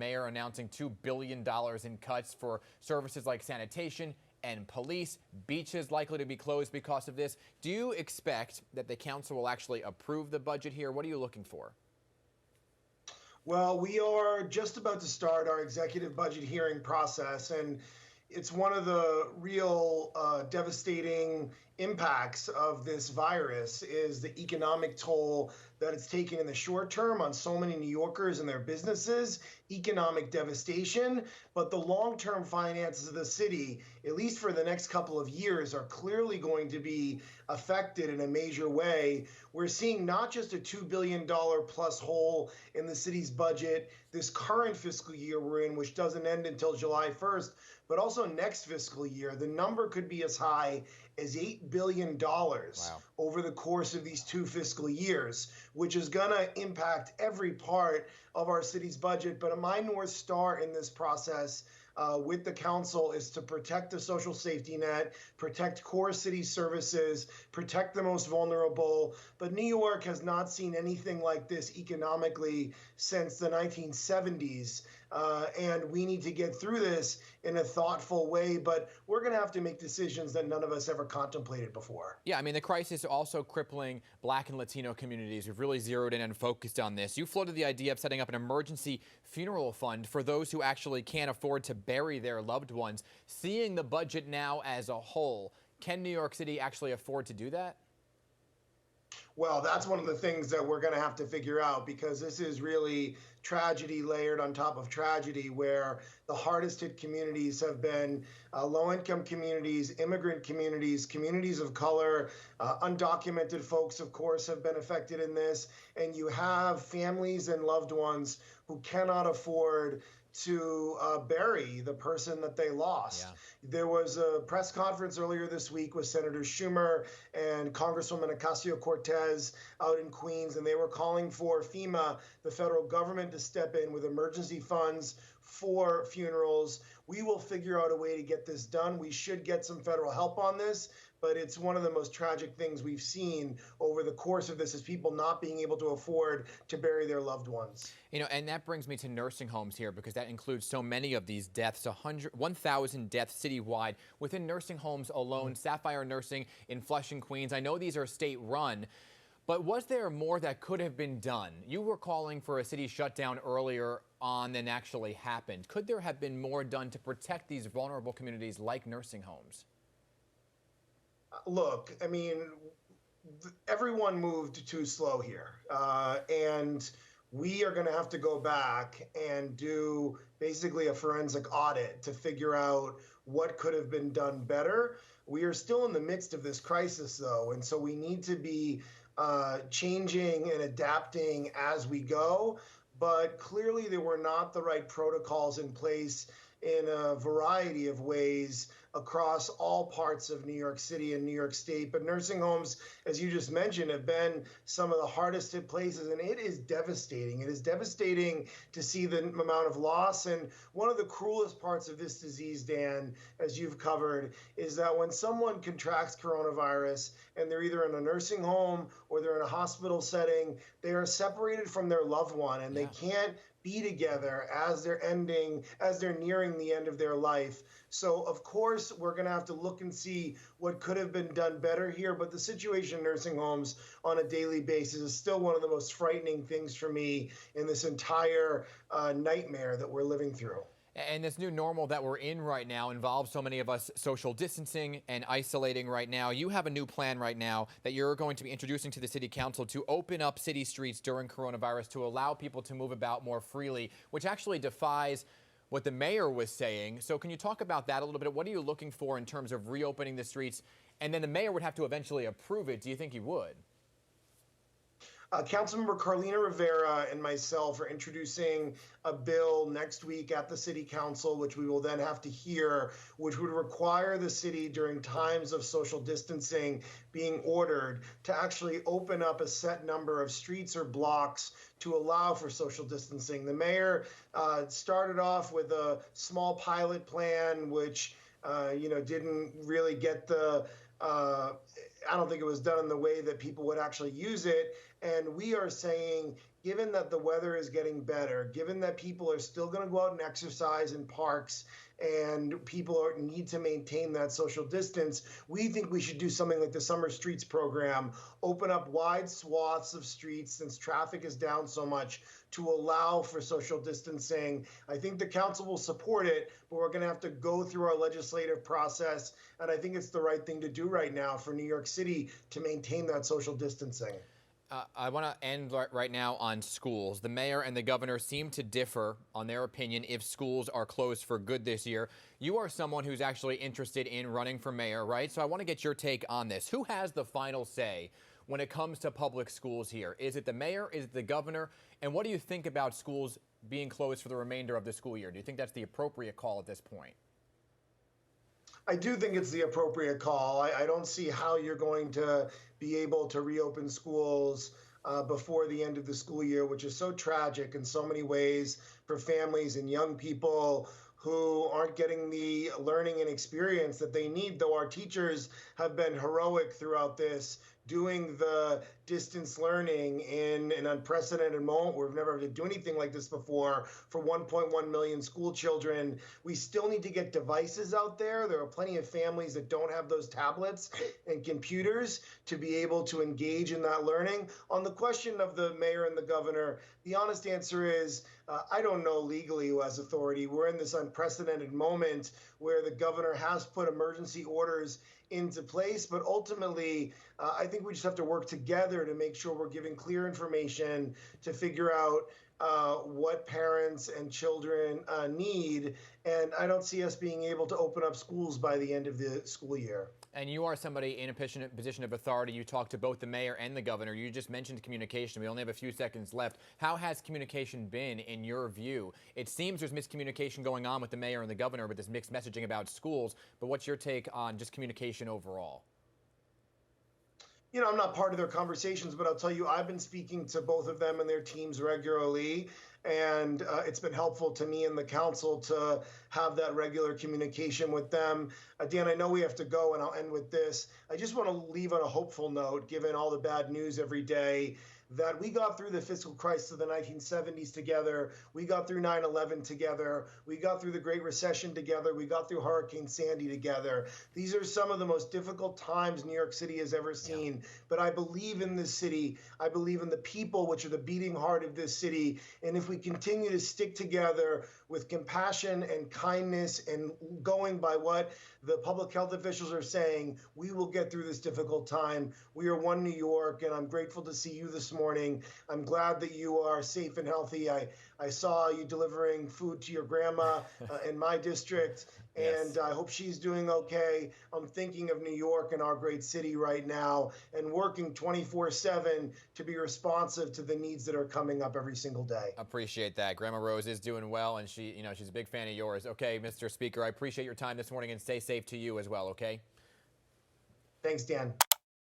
mayor announcing $2 billion in cuts for services like sanitation and police. Beaches likely to be closed because of this. Do you expect that the council will actually approve the budget here? What are you looking for? Well, we are just about to start our executive budget hearing process, and it's one of the real devastating impacts of this virus is the economic toll that it's taken in the short term on so many New Yorkers and their businesses, economic devastation. But the long-term finances of the city, at least for the next couple of years, are clearly going to be affected in a major way. We're seeing not just a $2 billion plus hole in the city's budget this current fiscal year we're in, which doesn't end until July 1st, but also next fiscal year. The number could be as high as $8 billion over the course of these 2 fiscal years, which is going to impact every part of our city's budget. But my North Star in this process with the council is to protect the social safety net, protect core city services, protect the most vulnerable. But New York has not seen anything like this economically since the 1970s. And we need to get through this in a thoughtful way, but we're going to have to make decisions that none of us ever contemplated before. Yeah, I mean, the crisis is also crippling Black and Latino communities. We've really zeroed in and focused on this. You floated the idea of setting up an emergency funeral fund for those who actually can't afford to bury their loved ones. Seeing the budget now as a whole, can New York City actually afford to do that? Well, that's one of the things that we're going to have to figure out, because this is really tragedy layered on top of tragedy, where the hardest hit communities have been low-income communities, immigrant communities, communities of color, undocumented folks, of course, have been affected in this. And you have families and loved ones who cannot afford to bury the person that they lost. Yeah. There was a press conference earlier this week with Senator Schumer and Congresswoman Ocasio-Cortez out in Queens, and they were calling for FEMA, the federal government, to step in with emergency funds for funerals. We will figure out a way to get this done. We should get some federal help on this, but it's one of the most tragic things we've seen over the course of this, is people not being able to afford to bury their loved ones. You know, and that brings me to nursing homes here, because that includes so many of these deaths, 1,000 deaths citywide within nursing homes alone. Sapphire Nursing in Flushing, Queens. I know these are state-run, but was there more that could have been done? You were calling for a city shutdown earlier on than actually happened. Could there have been more done to protect these vulnerable communities like nursing homes? Look, I mean, everyone moved too slow here. And we are going to have to go back and do basically a forensic audit to figure out what could have been done better. We are still in the midst of this crisis, though, and so we need to be changing and adapting as we go. But clearly there were not the right protocols in place in a variety of ways across all parts of New York City and New York State. But nursing homes, as you just mentioned, have been some of the hardest hit places, and it is devastating. It is devastating to see the amount of loss. And one of the cruelest parts of this disease, Dan, as you've covered, is that when someone contracts coronavirus and they're either in a nursing home or they're in a hospital setting, they are separated from their loved one, and they can't be together as they're nearing the end of their life. So, of course, we're going to have to look and see what could have been done better here. But the situation in nursing homes on a daily basis is still one of the most frightening things for me in this entire nightmare that we're living through. And this new normal that we're in right now involves so many of us social distancing and isolating right now. You have a new plan right now that you're going to be introducing to the city council to open up city streets during coronavirus to allow people to move about more freely, which actually defies what the mayor was saying. So can you talk about that a little bit? What are you looking for in terms of reopening the streets? And then the mayor would have to eventually approve it. Do you think he would? Councilmember Carlina Rivera and myself are introducing a bill next week at the city council, which we will then have to hear, which would require the city during times of social distancing being ordered to actually open up a set number of streets or blocks to allow for social distancing. The mayor started off with a small pilot plan, which didn't really get the I don't think it was done in the way that people would actually use it. And we are saying, given that the weather is getting better, given that people are still going to go out and exercise in parks and need to maintain that social distance, we think we should do something like the Summer Streets program, open up wide swaths of streets since traffic is down so much to allow for social distancing. I think the council will support it, but we're going to have to go through our legislative process. And I think it's the right thing to do right now for New York City to maintain that social distancing. I want to end right now on schools. The mayor and the governor seem to differ on their opinion if schools are closed for good this year. You are someone who's actually interested in running for mayor, right? So I want to get your take on this. Who has the final say when it comes to public schools here? Is it the mayor? Is it the governor? And what do you think about schools being closed for the remainder of the school year? Do you think that's the appropriate call at this point? I do think it's the appropriate call. I don't see how you're going to be able to reopen schools before the end of the school year, which is so tragic in so many ways for families and young people who aren't getting the learning and experience that they need, though our teachers have been heroic throughout this, doing the distance learning in an unprecedented moment. We've never had to do anything like this before for 1.1 million school children. We still need to get devices out there. There are plenty of families that don't have those tablets and computers to be able to engage in that learning. On the question of the mayor and the governor, the honest answer is, I don't know legally who has authority. We're in this unprecedented moment where the governor has put emergency orders into place, but ultimately, I think we just have to work together to make sure we're giving clear information to figure out what parents and children need. And I don't see us being able to open up schools by the end of the school year. And you are somebody in a position of authority. You talked to both the mayor and the governor. You just mentioned communication. We only have a few seconds left. How has communication been in your view? It seems there's miscommunication going on with the mayor and the governor with this mixed messaging about schools. But what's your take on just communication overall? You know, I'm not part of their conversations, but I'll tell you, I've been speaking to both of them and their teams regularly. And it's been helpful to me and the council to have that regular communication with them. Dan, I know we have to go, and I'll end with this. I just want to leave on a hopeful note, given all the bad news every day, that we got through the fiscal crisis of the 1970s together. We got through 9/11 together. We got through the Great Recession together. We got through Hurricane Sandy together. These are some of the most difficult times New York City has ever seen. Yeah. But I believe in this city. I believe in the people, which are the beating heart of this city. And if we continue to stick together with compassion and kindness and going by what the public health officials are saying, we will get through this difficult time. We are one New York, and I'm grateful to see you this morning. I'm glad that you are safe and healthy. I saw you delivering food to your grandma in my district, and I hope she's doing okay. I'm thinking of New York and our great city right now and working 24/7 to be responsive to the needs that are coming up every single day. Appreciate that. Grandma Rose is doing well, and she's a big fan of yours. Okay, Mr. Speaker, I appreciate your time this morning, and stay safe to you as well, okay? Thanks, Dan.